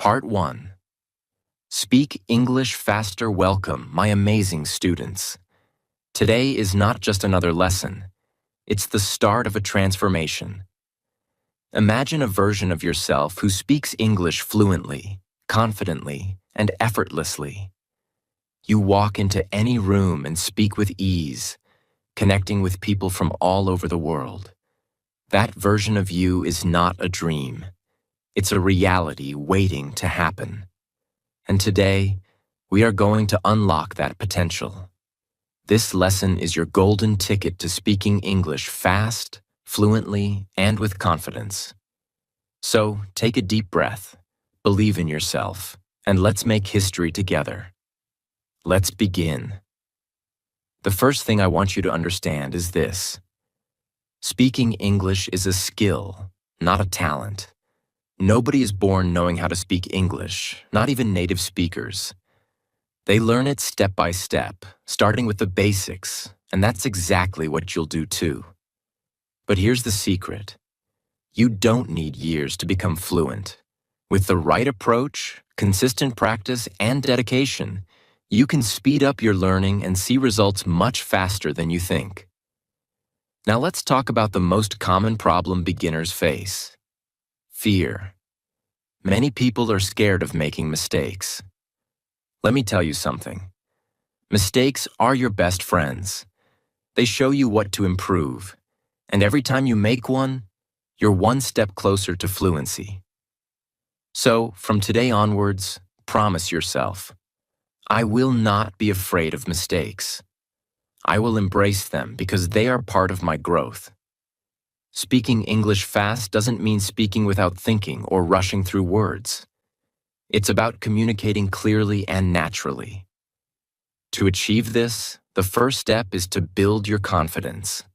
Part 1. Speak English faster. Welcome, my amazing students. Today is not just another lesson. It's the start of a transformation. Imagine a version of yourself who speaks English fluently, confidently, and effortlessly. You walk into any room and speak with ease, connecting with people from all over the world. That version of you is not a dream. It's a reality waiting to happen. And today, we are going to unlock that potential. This lesson is your golden ticket to speaking English fast, fluently, and with confidence. So, take a deep breath, believe in yourself, and let's make history together. Let's begin. The first thing I want you to understand is this. Speaking English is a skill, not a talent. Nobody is born knowing how to speak English, not even native speakers. They learn it step by step, starting with the basics, and that's exactly what you'll do too. But here's the secret. You don't need years to become fluent. With the right approach, consistent practice, and dedication, you can speed up your learning and see results much faster than you think. Now let's talk about the most common problem beginners face. Fear. Many people are scared of making mistakes. Let me tell you something. Mistakes are your best friends. They show you what to improve, and every time you make one, you're one step closer to fluency. So, from today onwards, promise yourself, I will not be afraid of mistakes. I will embrace them because they are part of my growth. Speaking English fast doesn't mean speaking without thinking or rushing through words. It's about communicating clearly and naturally. To achieve this, the first step is to build your confidence.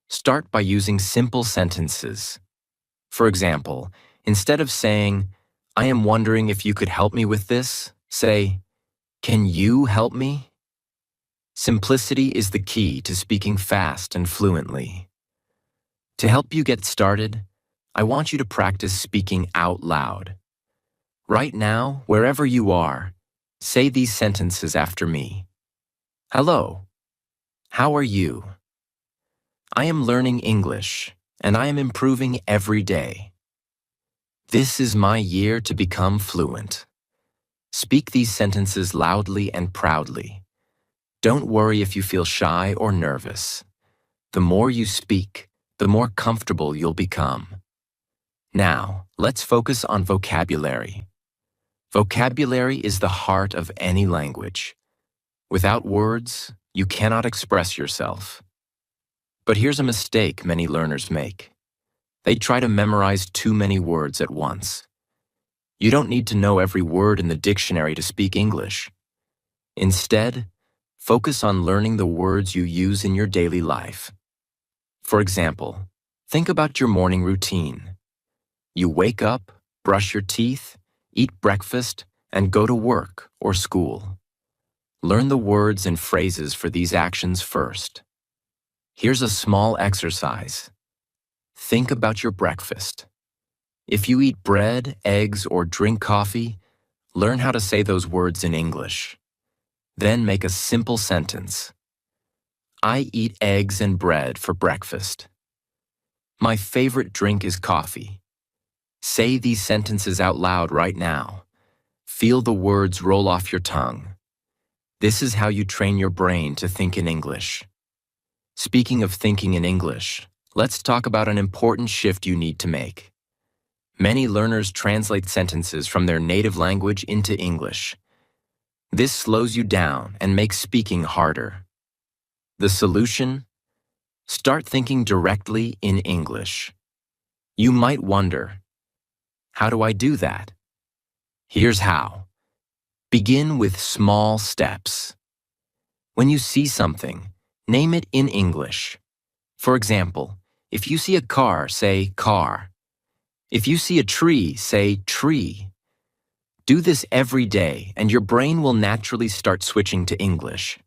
Start by using simple sentences. For example, instead of saying, I am wondering if you could help me with this, say, can you help me? Simplicity is the key to speaking fast and fluently. To help you get started, I want you to practice speaking out loud. Right now, wherever you are, say these sentences after me. Hello. How are you? I am learning English, and I am improving every day. This is my year to become fluent. Speak these sentences loudly and proudly. Don't worry if you feel shy or nervous. The more you speak, the more comfortable you'll become. Now, let's focus on vocabulary. Vocabulary is the heart of any language. Without words, you cannot express yourself. But here's a mistake many learners make. They try to memorize too many words at once. You don't need to know every word in the dictionary to speak English. Instead, focus on learning the words you use in your daily life. For example, think about your morning routine. You wake up, brush your teeth, eat breakfast, and go to work or school. Learn the words and phrases for these actions first. Here's a small exercise. Think about your breakfast. If you eat bread, eggs, or drink coffee, learn how to say those words in English. Then make a simple sentence. I eat eggs and bread for breakfast. My favorite drink is coffee. Say these sentences out loud right now. Feel the words roll off your tongue. This is how you train your brain to think in English. Speaking of thinking in English, let's talk about an important shift you need to make. Many learners translate sentences from their native language into English. This slows you down and makes speaking harder. The solution? Start thinking directly in English. You might wonder, how do I do that? Here's how. Begin with small steps. When you see something, name it in English. For example, if you see a car, say car. If you see a tree, say tree. Do this every day, and your brain will naturally start switching to English.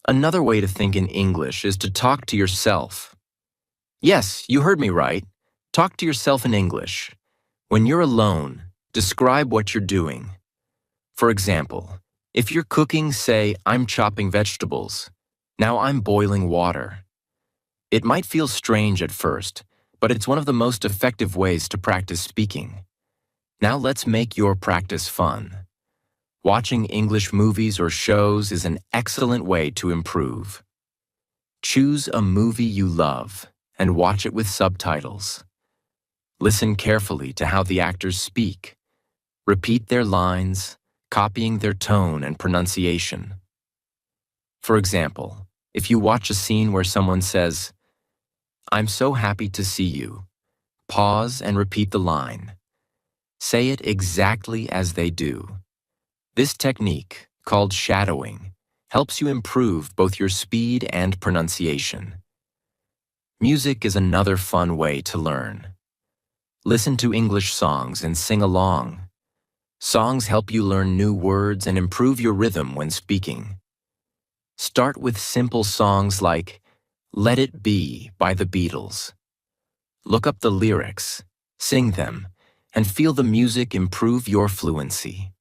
Another way to think in English is to talk to yourself. Yes, you heard me right. Talk to yourself in English. When you're alone, Describe what you're doing. For example, if you're cooking, say, I'm chopping vegetables. Now I'm boiling water. It might feel strange at first, but it's one of the most effective ways to practice speaking. Now let's make your practice fun. Watching English movies or shows is an excellent way to improve. Choose a movie you love and watch it with subtitles. Listen carefully to how the actors speak. Repeat their lines, copying their tone and pronunciation. For example, if you watch a scene where someone says, "I'm so happy to see you," pause and repeat the line. Say it exactly as they do. This technique, called shadowing, helps you improve both your speed and pronunciation. Music is another fun way to learn. Listen to English songs and sing along. Songs help you learn new words and improve your rhythm when speaking. Start with simple songs like "Let It Be" by the Beatles. Look up the lyrics, sing them, and feel the music improve your fluency.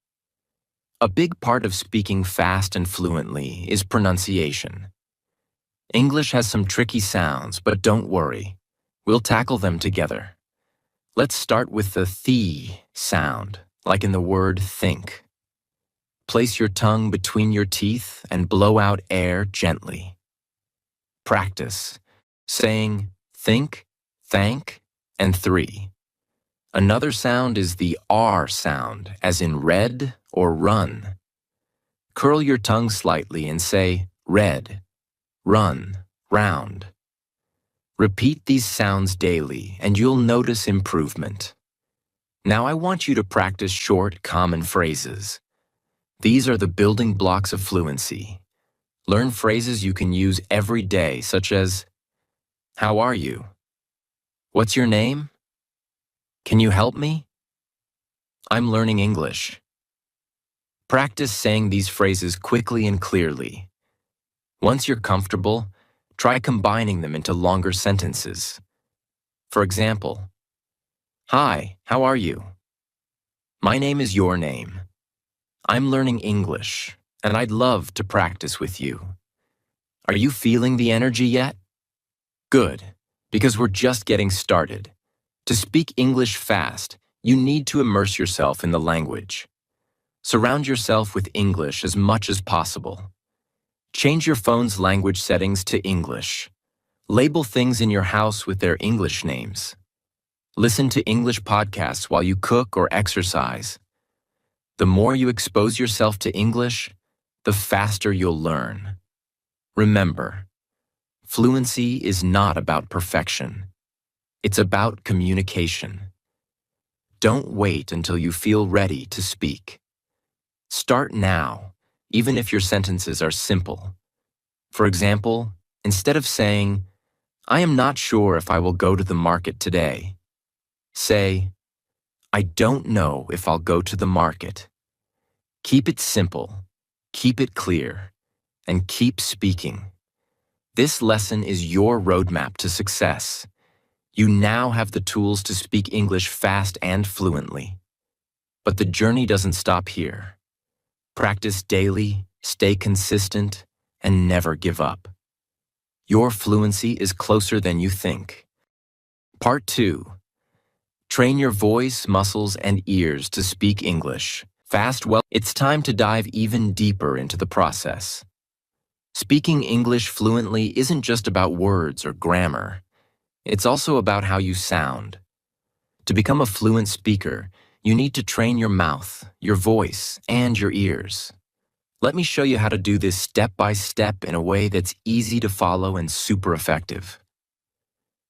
A big part of speaking fast and fluently is pronunciation. English has some tricky sounds, but don't worry. We'll tackle them together. Let's start with the "th" sound, like in the word think. Place your tongue between your teeth and blow out air gently. Practice, saying think, thank, and three. Another sound is the R sound, as in red or run. Curl your tongue slightly and say red, run, round. Repeat these sounds daily and you'll notice improvement. Now I want you to practice short, common phrases. These are the building blocks of fluency. Learn phrases you can use every day, such as, "How are you?" "What's your name?" "Can you help me?" "I'm learning English." Practice saying these phrases quickly and clearly. Once you're comfortable, try combining them into longer sentences. For example, "Hi, how are you?" "My name is your name." "I'm learning English, and I'd love to practice with you." Are you feeling the energy yet? Good, because we're just getting started. To speak English fast, you need to immerse yourself in the language. Surround yourself with English as much as possible. Change your phone's language settings to English. Label things in your house with their English names. Listen to English podcasts while you cook or exercise. The more you expose yourself to English, the faster you'll learn. Remember, fluency is not about perfection. It's about communication. Don't wait until you feel ready to speak. Start now, even if your sentences are simple. For example, instead of saying, "I am not sure if I will go to the market today," say, "I don't know if I'll go to the market." Keep it simple, keep it clear, and keep speaking. This lesson is your roadmap to success. You now have the tools to speak English fast and fluently. But the journey doesn't stop here. Practice daily, stay consistent, and never give up. Your fluency is closer than you think. Part 2. Train your voice, muscles, and ears to speak English fast. Well, it's time to dive even deeper into the process. Speaking English fluently isn't just about words or grammar. It's also about how you sound. To become a fluent speaker, you need to train your mouth, your voice, and your ears. Let me show you how to do this step by step in a way that's easy to follow and super effective.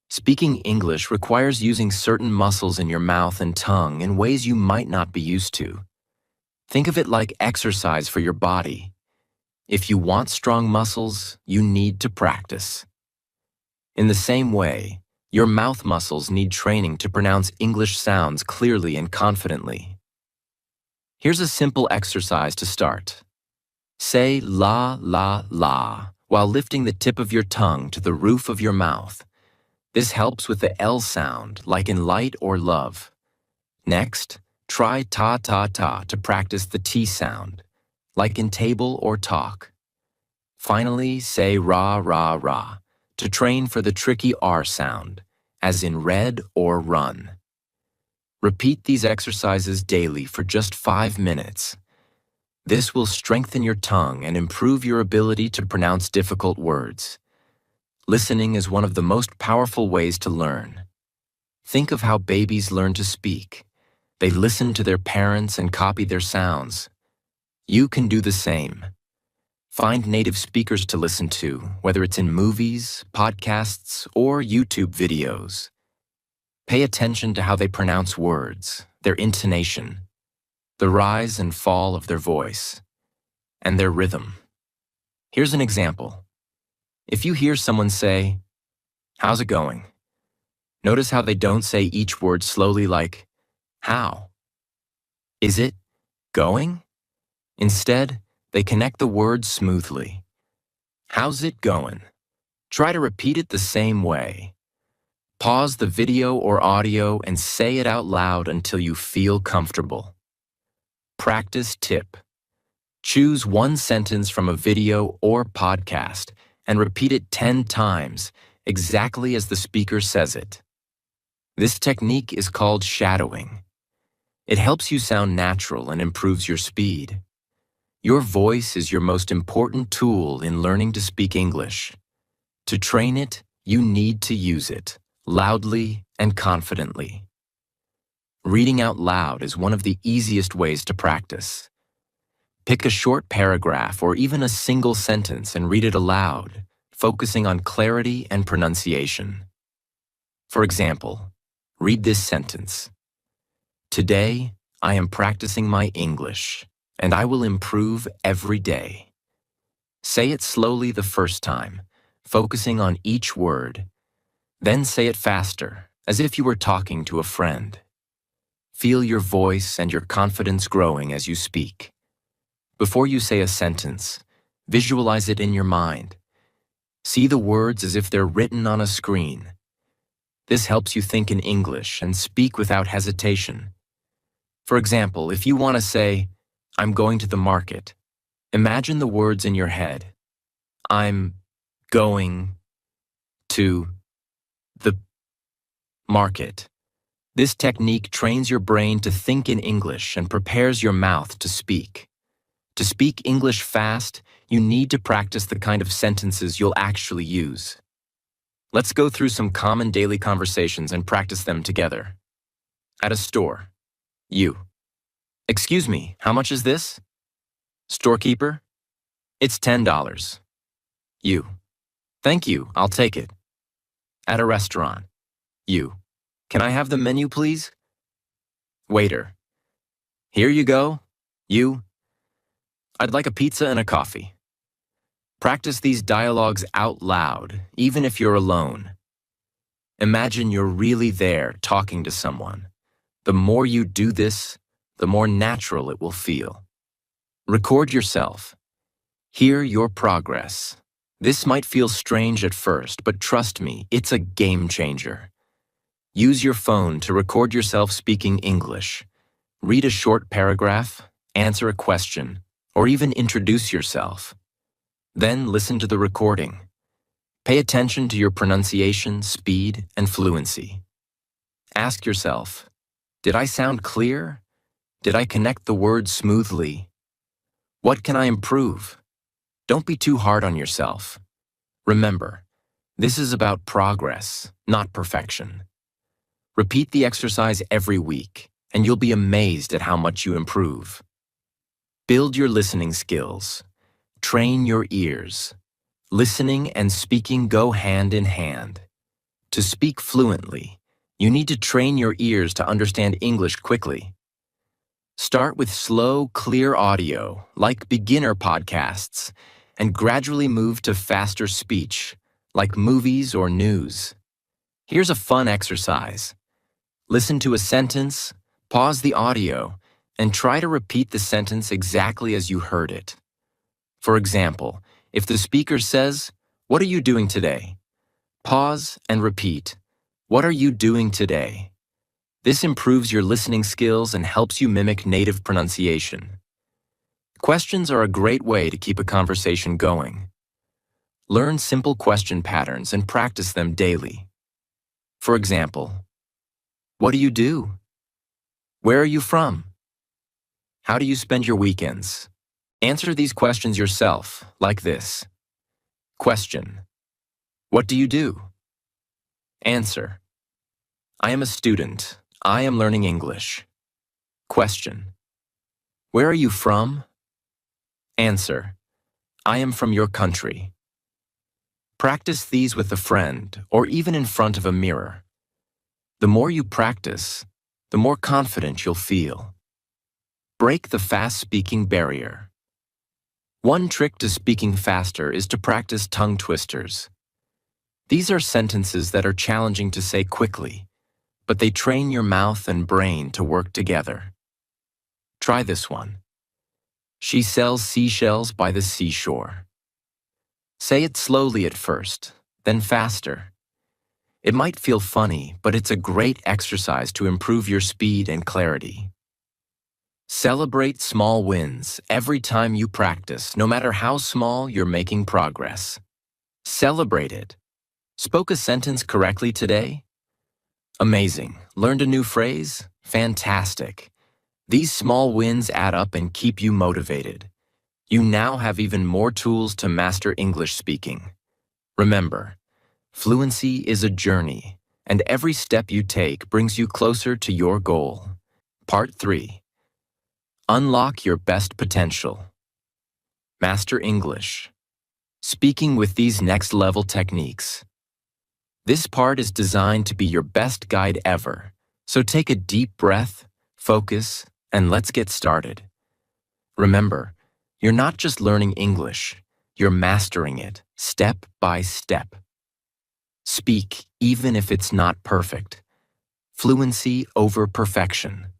Speaking English requires using certain muscles in your mouth and tongue in ways you might not be used to. Think of it like exercise for your body. If you want strong muscles, you need to practice. In the same way, your mouth muscles need training to pronounce English sounds clearly and confidently. Here's a simple exercise to start. Say la, la, la while lifting the tip of your tongue to the roof of your mouth. This helps with the L sound, like in light or love. Next, Try ta to practice the T sound, like in table or talk. Finally, say ra to train for the tricky R sound, as in read or run. Repeat these exercises daily for just 5 minutes. This will strengthen your tongue and improve your ability to pronounce difficult words. Listening is one of the most powerful ways to learn. Think of how babies learn to speak. They listen to their parents and copy their sounds. You can do the same. Find native speakers to listen to, whether it's in movies, podcasts, or YouTube videos. Pay attention to how they pronounce words, their intonation, the rise and fall of their voice, and their rhythm. Here's an example. If you hear someone say, "How's it going?" Notice how they don't say each word slowly like, "How?" "Is it going?" Instead, they connect the words smoothly. "How's it going?" Try to repeat it the same way. Pause the video or audio and say it out loud until you feel comfortable. Practice tip. Choose one sentence from a video or podcast and repeat it 10 times, exactly as the speaker says it. This technique is called shadowing. It helps you sound natural and improves your speed. Your voice is your most important tool in learning to speak English. To train it, you need to use it, loudly and confidently. Reading out loud is one of the easiest ways to practice. Pick a short paragraph or even a single sentence and read it aloud, focusing on clarity and pronunciation. For example, read this sentence. "Today, I am practicing my English, and I will improve every day." Say it slowly the first time, focusing on each word. Then say it faster, as if you were talking to a friend. Feel your voice and your confidence growing as you speak. Before you say a sentence, visualize it in your mind. See the words as if they're written on a screen. This helps you think in English and speak without hesitation. For example, if you want to say, "I'm going to the market," imagine the words in your head. "I'm going to the market." This technique trains your brain to think in English and prepares your mouth to speak. To speak English fast, you need to practice the kind of sentences you'll actually use. Let's go through some common daily conversations and practice them together. At a store, you. "Excuse me, how much is this?" Storekeeper, "It's $10. You. "Thank you, I'll take it." At a restaurant, you. "Can I have the menu, please?" Waiter, "Here you go." You. "I'd like a pizza and a coffee." Practice these dialogues out loud, even if you're alone. Imagine you're really there talking to someone. The more you do this, the more natural it will feel. Record yourself. Hear your progress. This might feel strange at first, but trust me, it's a game changer. Use your phone to record yourself speaking English. Read a short paragraph, answer a question, or even introduce yourself. Then listen to the recording. Pay attention to your pronunciation, speed, and fluency. Ask yourself, did I sound clear? Did I connect the words smoothly? What can I improve? Don't be too hard on yourself. Remember, this is about progress, not perfection. Repeat the exercise every week, and you'll be amazed at how much you improve. Build your listening skills. Train your ears. Listening and speaking go hand in hand. To speak fluently, you need to train your ears to understand English quickly. Start with slow, clear audio, like beginner podcasts, and gradually move to faster speech, like movies or news. Here's a fun exercise. Listen to a sentence, pause the audio, and try to repeat the sentence exactly as you heard it. For example, if the speaker says, "What are you doing today?" Pause and repeat, "What are you doing today?" This improves your listening skills and helps you mimic native pronunciation. Questions are a great way to keep a conversation going. Learn simple question patterns and practice them daily. For example, what do you do? Where are you from? How do you spend your weekends? Answer these questions yourself, like this. Question: what do you do? Answer: I am a student. I am learning English. Question: where are you from? Answer: I am from your country. Practice these with a friend or even in front of a mirror. The more you practice, the more confident you'll feel. Break the fast-speaking barrier. One trick to speaking faster is to practice tongue twisters. These are sentences that are challenging to say quickly, but they train your mouth and brain to work together. Try this one. She sells seashells by the seashore. Say it slowly at first, then faster. It might feel funny, but it's a great exercise to improve your speed and clarity. Celebrate small wins every time you practice, no matter how small. You're making progress. Celebrate it. Spoke a sentence correctly today? Amazing. Learned a new phrase? Fantastic. These small wins add up and keep you motivated. You now have even more tools to master English speaking. Remember, fluency is a journey, and every step you take brings you closer to your goal. Part 3. Unlock your best potential. Master English. Speaking with these next-level techniques. This part is designed to be your best guide ever, so take a deep breath, focus, and let's get started. Remember, you're not just learning English, you're mastering it, step by step. Speak even if it's not perfect. Fluency over perfection.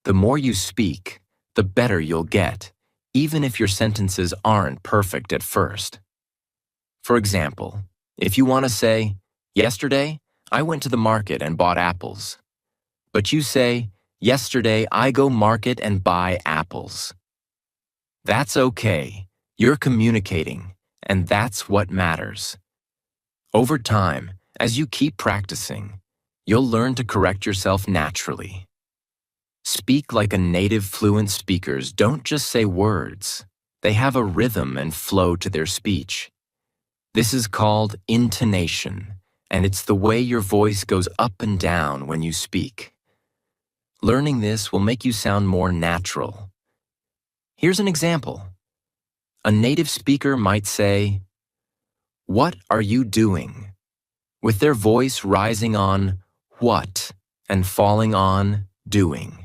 The more you speak, the better you'll get, even if your sentences aren't perfect at first. For example, if you want to say, yesterday, I went to the market and bought apples. But you say, yesterday, I go market and buy apples. That's okay. You're communicating, and that's what matters. Over time, as you keep practicing, you'll learn to correct yourself naturally. Speak like a native fluent. Speakers don't just say words. They have a rhythm and flow to their speech. This is called intonation, and it's the way your voice goes up and down when you speak. Learning this will make you sound more natural. Here's an example. A native speaker might say, "What are you doing?" with their voice rising on what and falling on doing.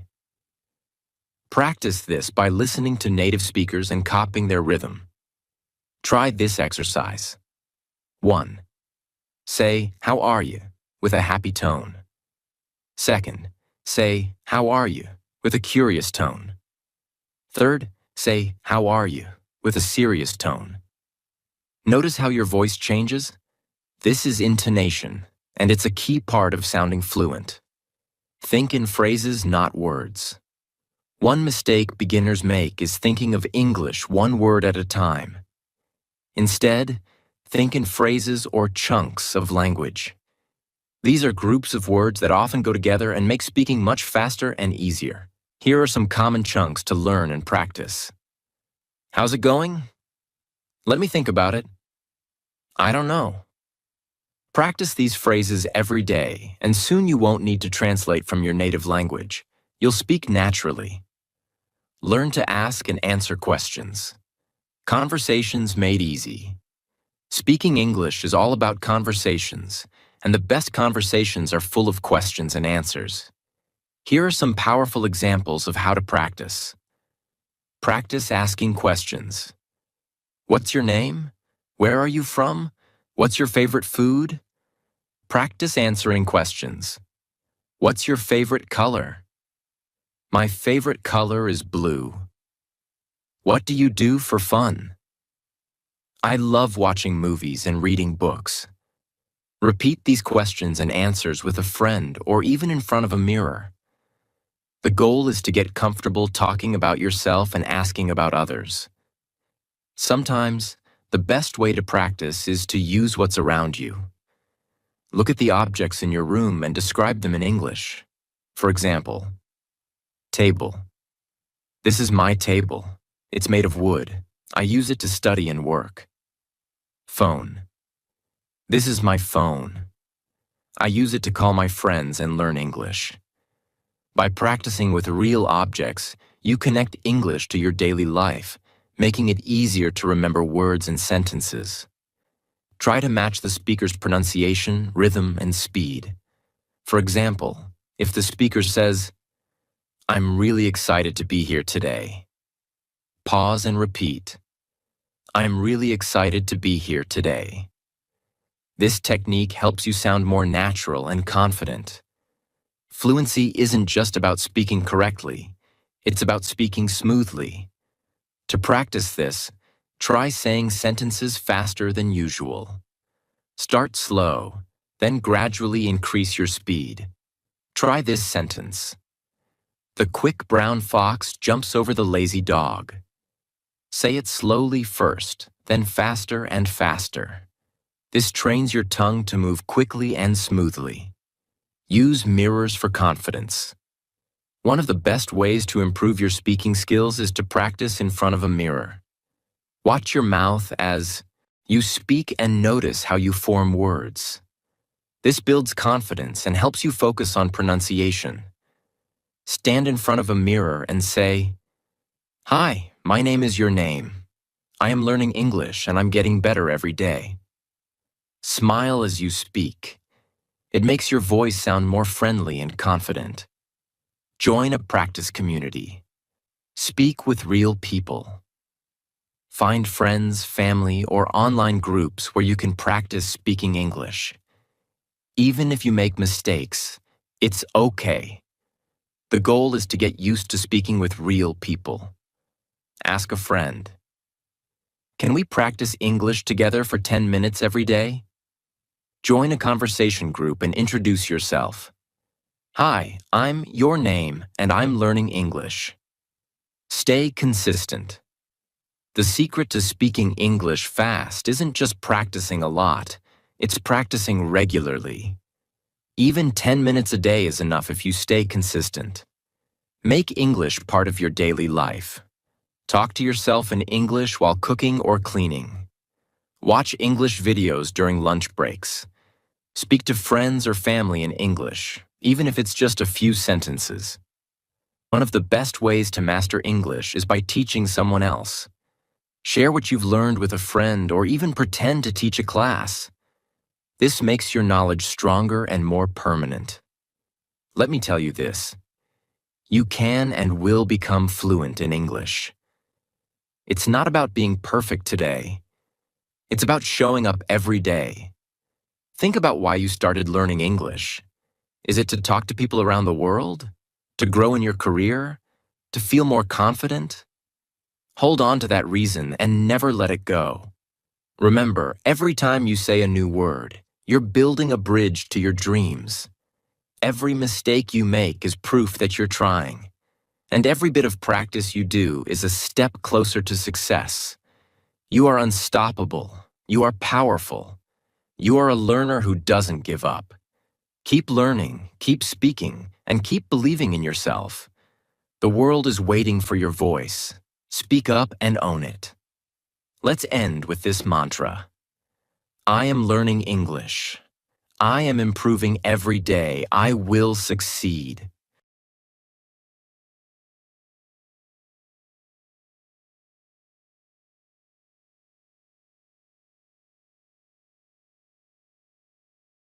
Practice this by listening to native speakers and copying their rhythm. Try this exercise. 1. Say, "How are you?" with a happy tone. 2nd, say, "How are you?" with a curious tone. 3rd, say, "How are you?" with a serious tone. Notice how your voice changes? This is intonation, and it's a key part of sounding fluent. Think in phrases, not words. One mistake beginners make is thinking of English one word at a time. Instead, think in phrases or chunks of language. These are groups of words that often go together and make speaking much faster and easier. Here are some common chunks to learn and practice. How's it going? Let me think about it. I don't know. Practice these phrases every day, and soon you won't need to translate from your native language. You'll speak naturally. Learn to ask and answer questions. Conversations made easy. Speaking English is all about conversations, and the best conversations are full of questions and answers. Here are some powerful examples of how to practice. Practice asking questions. What's your name? Where are you from? What's your favorite food? Practice answering questions. What's your favorite color? My favorite color is blue. What do you do for fun? I love watching movies and reading books. Repeat these questions and answers with a friend or even in front of a mirror. The goal is to get comfortable talking about yourself and asking about others. Sometimes, the best way to practice is to use what's around you. Look at the objects in your room and describe them in English. For example, table. This is my table. It's made of wood. I use it to study and work. Phone. This is my phone. I use it to call my friends and learn English. By practicing with real objects, you connect English to your daily life, making it easier to remember words and sentences. Try to match the speaker's pronunciation, rhythm, and speed. For example, if the speaker says, "I'm really excited to be here today," pause and repeat, "I'm really excited to be here today." This technique helps you sound more natural and confident. Fluency isn't just about speaking correctly, it's about speaking smoothly. To practice this, try saying sentences faster than usual. Start slow, then gradually increase your speed. Try this sentence. The quick brown fox jumps over the lazy dog. Say it slowly first, then faster and faster. This trains your tongue to move quickly and smoothly. Use mirrors for confidence. One of the best ways to improve your speaking skills is to practice in front of a mirror. Watch your mouth as you speak and notice how you form words. This builds confidence and helps you focus on pronunciation. Stand in front of a mirror and say, "Hi, my name is your name. I am learning English and I'm getting better every day." Smile as you speak. It makes your voice sound more friendly and confident. Join a practice community. Speak with real people. Find friends, family, or online groups where you can practice speaking English. Even if you make mistakes, it's okay. The goal is to get used to speaking with real people. Ask a friend. Can we practice English together for 10 minutes every day? Join a conversation group and introduce yourself. Hi, I'm your name and I'm learning English. Stay consistent. The secret to speaking English fast isn't just practicing a lot, it's practicing regularly. Even 10 minutes a day is enough if you stay consistent. Make English part of your daily life. Talk to yourself in English while cooking or cleaning. Watch English videos during lunch breaks. Speak to friends or family in English, even if it's just a few sentences. One of the best ways to master English is by teaching someone else. Share what you've learned with a friend or even pretend to teach a class. This makes your knowledge stronger and more permanent. Let me tell you this. You can and will become fluent in English. It's not about being perfect today. It's about showing up every day. Think about why you started learning English. Is it to talk to people around the world? To grow in your career? To feel more confident? Hold on to that reason and never let it go. Remember, every time you say a new word, you're building a bridge to your dreams. Every mistake you make is proof that you're trying. And every bit of practice you do is a step closer to success. You are unstoppable. You are powerful. You are a learner who doesn't give up. Keep learning, keep speaking, and keep believing in yourself. The world is waiting for your voice. Speak up and own it. Let's end with this mantra. I am learning English. I am improving every day. I will succeed.